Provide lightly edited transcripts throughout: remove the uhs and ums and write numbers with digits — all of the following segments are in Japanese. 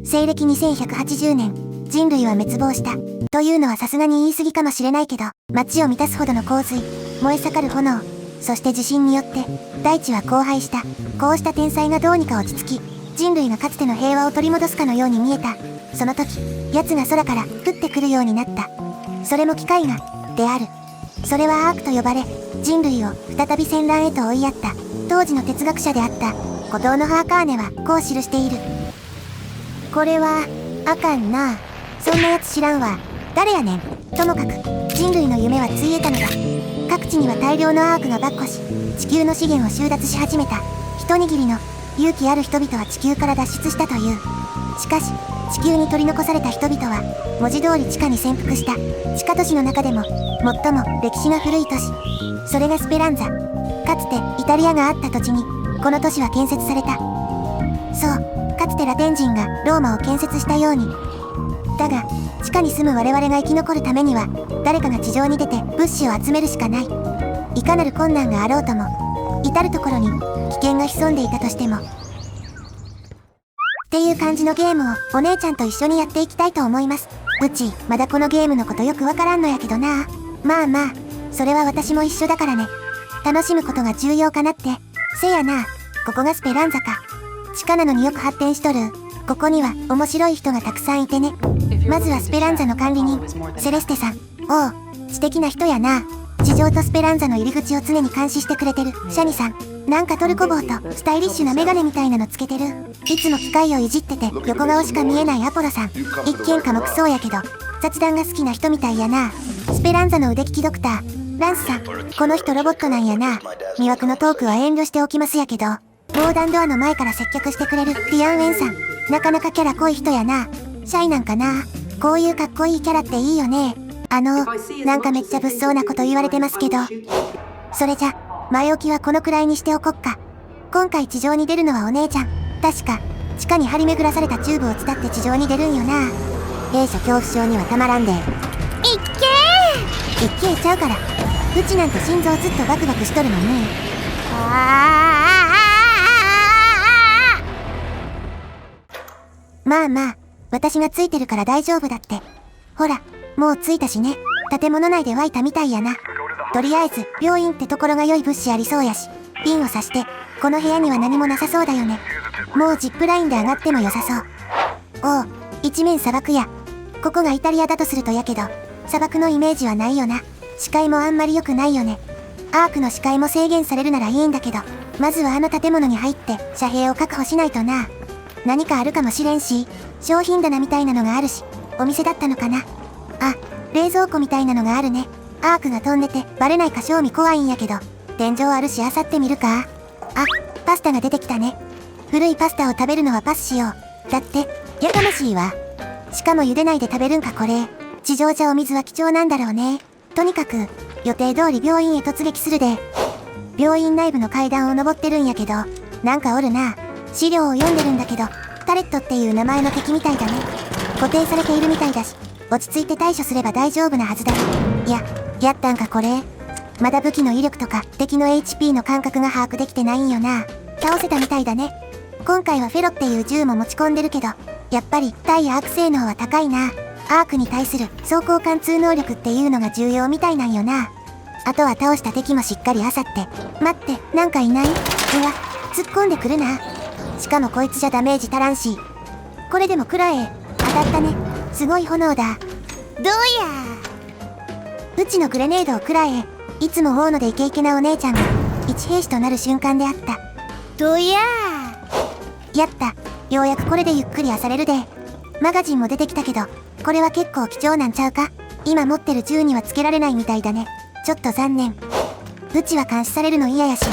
西暦2180年、人類は滅亡した。というのはさすがに言い過ぎかもしれないけど、街を満たすほどの洪水、燃え盛る炎、そして地震によって、大地は荒廃した。こうした天災がどうにか落ち着き、人類がかつての平和を取り戻すかのように見えた。その時、奴が空から降ってくるようになった。それも機械が、である。それはアークと呼ばれ、人類を再び戦乱へと追いやった。当時の哲学者であった孤島のハーカーネはこう記している。これはあかんな。そんなやつ知らんわ。誰やねん。ともかく人類の夢はついえたのだ。各地には大量のアークがばっこし、地球の資源を収奪し始めた。一握りの勇気ある人々は地球から脱出したという。しかし地球に取り残された人々は文字通り地下に潜伏した。地下都市の中でも最も歴史が古い都市、それがスペランザ。かつてイタリアがあった土地にこの都市は建設された。そう、かつてラテン人がローマを建設したように。だが地下に住む我々が生き残るためには誰かが地上に出て物資を集めるしかない。いかなる困難があろうとも、至るところに危険が潜んでいたとしてもっていう感じのゲームをお姉ちゃんと一緒にやっていきたいと思います。うちまだこのゲームのことよくわからんのやけどな。まあまあ、それは私も一緒だからね。楽しむことが重要かなって。せやな、ここがスペランザか。地下なのによく発展しとる。ここには面白い人がたくさんいてね。まずはスペランザの管理人、セレステさん。おう、知的な人やな。地上とスペランザの入り口を常に監視してくれてるシャニさん。なんかトルコ帽とスタイリッシュなメガネみたいなのつけてる。いつも機械をいじってて横顔しか見えないアポロさん。一見寡黙そうやけど雑談が好きな人みたいやな。スペランザの腕利きドクターランスさん。この人ロボットなんやな。魅惑のトークは遠慮しておきますやけど、防弾ドアの前から接客してくれるディアン・ウェンさん。なかなかキャラ濃い人やな。シャイなんかな。こういうかっこいいキャラっていいよね。なんかめっちゃ物騒なこと言われてますけど。それじゃ前置きはこのくらいにしておこっか。今回地上に出るのはお姉ちゃん。確か地下に張り巡らされたチューブを伝って地上に出るんよな。閉所恐怖症にはたまらんで。いっけーちゃうから。うちなんて心臓ずっとバクバクしとるのに。まあまあ、私がついてるから大丈夫だって。ほら、もう着いたしね。建物内で湧いたみたいやな。とりあえず病院ってところが良い物資ありそうやし、ピンを刺してこの部屋には何もなさそうだよね。もうジップラインで上がっても良さそう。おう、一面砂漠や。ここがイタリアだとするとやけど、砂漠のイメージはないよな。視界もあんまり良くないよね。アークの視界も制限されるならいいんだけど、まずはあの建物に入って遮蔽を確保しないとな。何かあるかもしれんし、商品棚みたいなのがあるし、お店だったのかな。あ、冷蔵庫みたいなのがあるね。アークが飛んでてバレないか正味怖いんやけど、天井あるし漁ってみるか。あ、パスタが出てきたね。古いパスタを食べるのはパスしよう。だってやかましいわ。しかも茹でないで食べるんかこれ。地上じゃお水は貴重なんだろうね。とにかく予定通り病院へ突撃するで。病院内部の階段を登ってるんやけど、なんかおるな。資料を読んでるんだけど、タレットっていう名前の敵みたいだね。固定されているみたいだし、落ち着いて対処すれば大丈夫なはずだ。やったんかこれ。まだ武器の威力とか敵の HP の感覚が把握できてないんよな。倒せたみたいだね。今回はフェロっていう銃も持ち込んでるけど、やっぱり対アーク性能は高いな。アークに対する装甲貫通能力っていうのが重要みたいなんよな。あとは倒した敵もしっかり漁って。待って、なんかいない？うわ、突っ込んでくるな。しかもこいつじゃダメージ足らんし。これでも食らえ。当たったね。すごい炎だ。どうや。うちのグレネードを食らえ。いつも大野でイケイケなお姉ちゃんが一兵士となる瞬間であった。どやー。やった。ようやくこれでゆっくり漁れるで。マガジンも出てきたけど、これは結構貴重なんちゃうか。今持ってる銃にはつけられないみたいだね。ちょっと残念。うちは監視されるの嫌やし、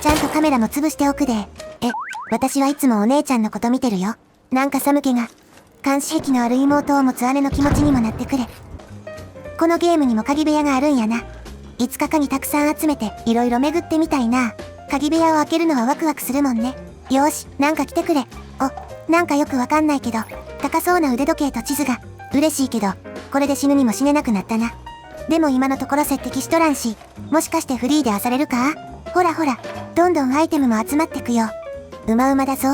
ちゃんとカメラも潰しておくで。私はいつもお姉ちゃんのこと見てるよ。なんか寒気が。監視癖のある妹を持つ姉の気持ちにもなってくれ。このゲームにも鍵部屋があるんやな。いつか鍵たくさん集めていろいろ巡ってみたいな。鍵部屋を開けるのはワクワクするもんね。よーし、なんか来てくれ。お、なんかよくわかんないけど、高そうな腕時計と地図が。嬉しいけど、これで死ぬにも死ねなくなったな。でも今のところ接敵しとらんし、もしかしてフリーで漁れるか？ほらほら、どんどんアイテムも集まってくよ。うまうまだぞ。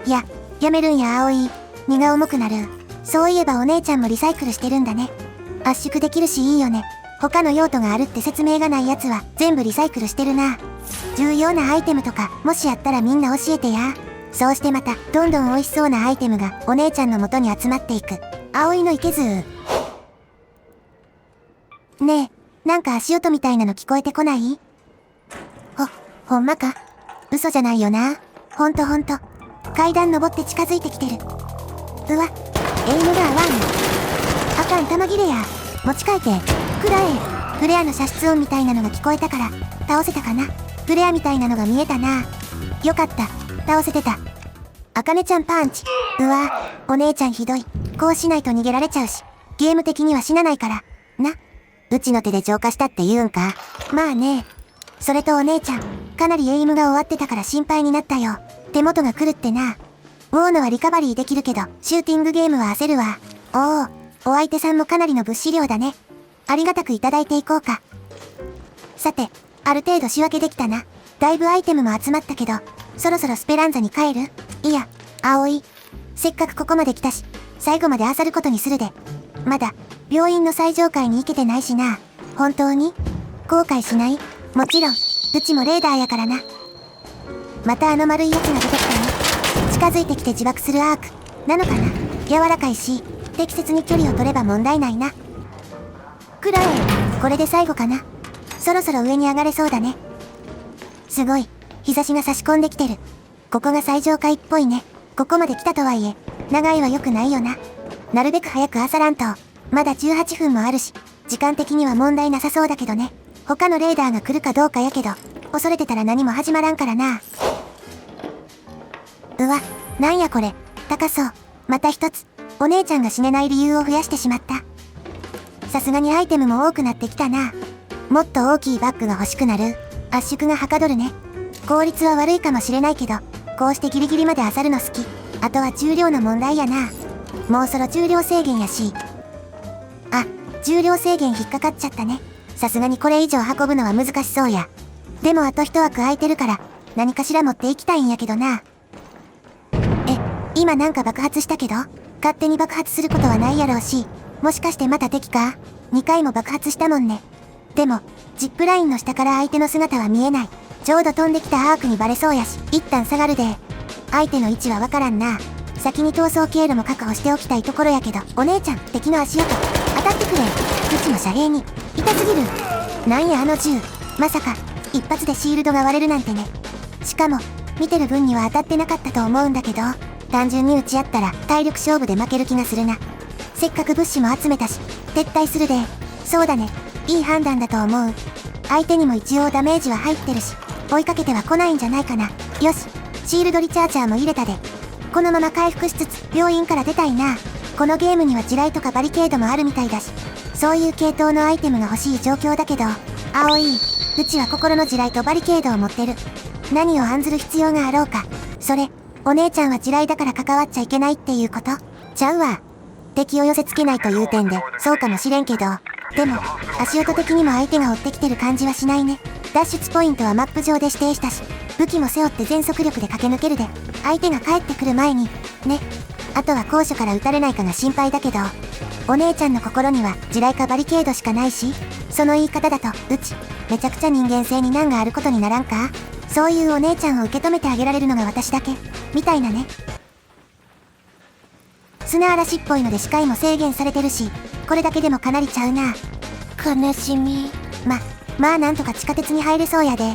やめるんや葵。荷が重くなる。そういえばお姉ちゃんもリサイクルしてるんだね。圧縮できるしいいよね。他の用途があるって説明がないやつは全部リサイクルしてるな。重要なアイテムとかもしあったらみんな教えてや。そうしてまたどんどん美味しそうなアイテムがお姉ちゃんの元に集まっていく。葵の池図。ねえ、なんか足音みたいなの聞こえてこない？ほんまか？嘘じゃないよな。ほんと。階段登って近づいてきてる。うわ、エイムが合わん。あかん、弾切れや。持ち替えて、くらえ。フレアの射出音みたいなのが聞こえたから、倒せたかな。フレアみたいなのが見えたな。よかった、倒せてた。あかねちゃんパンチ。うわ、お姉ちゃんひどい。こうしないと逃げられちゃうし、ゲーム的には死なないから。な。うちの手で浄化したって言うんか。まあね。それとお姉ちゃん、かなりエイムが終わってたから心配になったよ。手元が来るってな。ウォーノはリカバリーできるけど、シューティングゲームは焦るわ。お相手さんもかなりの物資量だね。ありがたくいただいていこうか。さて、ある程度仕分けできたな。だいぶアイテムも集まったけど、そろそろスペランザに帰る？いや、葵。せっかくここまで来たし、最後まで漁ることにするで。まだ、病院の最上階に行けてないしな。本当に？後悔しない？もちろん、うちもレーダーやからな。またあの丸いやつが出てきたね。近づいてきて自爆するアーク。なのかな？柔らかいし、適切に距離を取れば問題ないな。くらえ、これで最後かな。そろそろ上に上がれそうだね。すごい、日差しが差し込んできてる。ここが最上階っぽいね。ここまで来たとはいえ、長いは良くないよな。なるべく早く漁らんと。まだ18分もあるし、時間的には問題なさそうだけどね。他のレーダーが来るかどうかやけど、恐れてたら何も始まらんからな。うわ、なんやこれ、高そう。また一つ、お姉ちゃんが死ねない理由を増やしてしまった。さすがにアイテムも多くなってきたな。もっと大きいバッグが欲しくなる。圧縮がはかどるね。効率は悪いかもしれないけど、こうしてギリギリまで漁るの好き。あとは重量の問題やな。もうそろ重量制限やし。あ、重量制限引っかかっちゃったね。さすがにこれ以上運ぶのは難しそうや。でもあと一枠空いてるから、何かしら持っていきたいんやけどな。今なんか爆発したけど、勝手に爆発することはないやろうし、もしかしてまた敵か？ 2 回も爆発したもんね。でも、ジップラインの下から相手の姿は見えない。ちょうど飛んできたアークにバレそうやし、一旦下がるで。相手の位置はわからんな。先に逃走経路も確保しておきたいところやけど、お姉ちゃん、敵の足音、当たってくれ。うちの遮蔽に、痛すぎる。なんやあの銃、まさか、一発でシールドが割れるなんてね。しかも、見てる分には当たってなかったと思うんだけど、単純に打ち合ったら体力勝負で負ける気がするな。せっかく物資も集めたし、撤退するで。そうだね。いい判断だと思う。相手にも一応ダメージは入ってるし、追いかけては来ないんじゃないかな。よし、シールドリチャージャーも入れたで。このまま回復しつつ病院から出たいな。このゲームには地雷とかバリケードもあるみたいだし、そういう系統のアイテムが欲しい状況だけど、葵、うちは心の地雷とバリケードを持ってる。何を案ずる必要があろうか。それ、お姉ちゃんは地雷だから関わっちゃいけないっていうこと？ちゃうわ。敵を寄せつけないという点で、そうかもしれんけど、でも、足音的にも相手が追ってきてる感じはしないね。脱出ポイントはマップ上で指定したし、武器も背負って全速力で駆け抜けるで、相手が帰ってくる前に、ね。あとは高所から撃たれないかが心配だけど、お姉ちゃんの心には地雷かバリケードしかないし、その言い方だと、うち、めちゃくちゃ人間性に難があることにならんか？そういうお姉ちゃんを受け止めてあげられるのが私だけ、みたいなね。砂嵐っぽいので視界も制限されてるし、これだけでもかなりちゃうな。悲しみ。まあなんとか地下鉄に入れそうやで。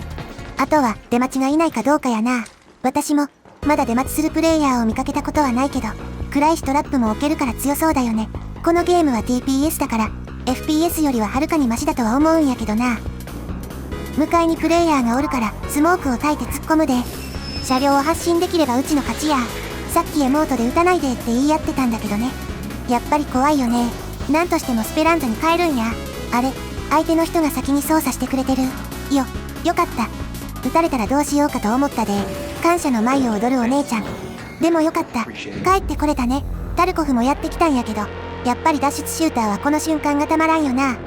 あとは出待ちがいないかどうかやな。私も、まだ出待ちするプレイヤーを見かけたことはないけど、暗いしトラップも置けるから強そうだよね。このゲームは TPS だから、FPS よりははるかにマシだとは思うんやけどな。向かいにプレイヤーがおるから、スモークを焚いて突っ込むで。車両を発進できればうちの勝ちや。さっきエモートで撃たないでって言い合ってたんだけどね。やっぱり怖いよね。なんとしてもスペランザに帰るんや。あれ、相手の人が先に操作してくれてる。よかった。撃たれたらどうしようかと思ったで。感謝の舞を踊るお姉ちゃん。でもよかった。帰ってこれたね。タルコフもやってきたんやけど、やっぱり脱出シューターはこの瞬間がたまらんよな。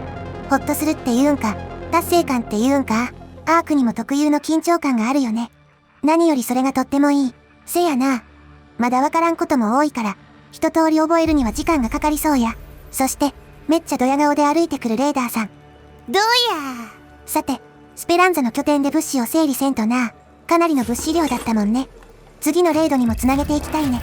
ほっとするって言うんか、達成感って言うんか、アークにも特有の緊張感があるよね。何よりそれがとってもいい。せやな。まだわからんことも多いから、一通り覚えるには時間がかかりそうや。そして、めっちゃドヤ顔で歩いてくるレーダーさん。どうや。さて、スペランザの拠点で物資を整理せんとな。かなりの物資量だったもんね。次のレイドにもつなげていきたいね。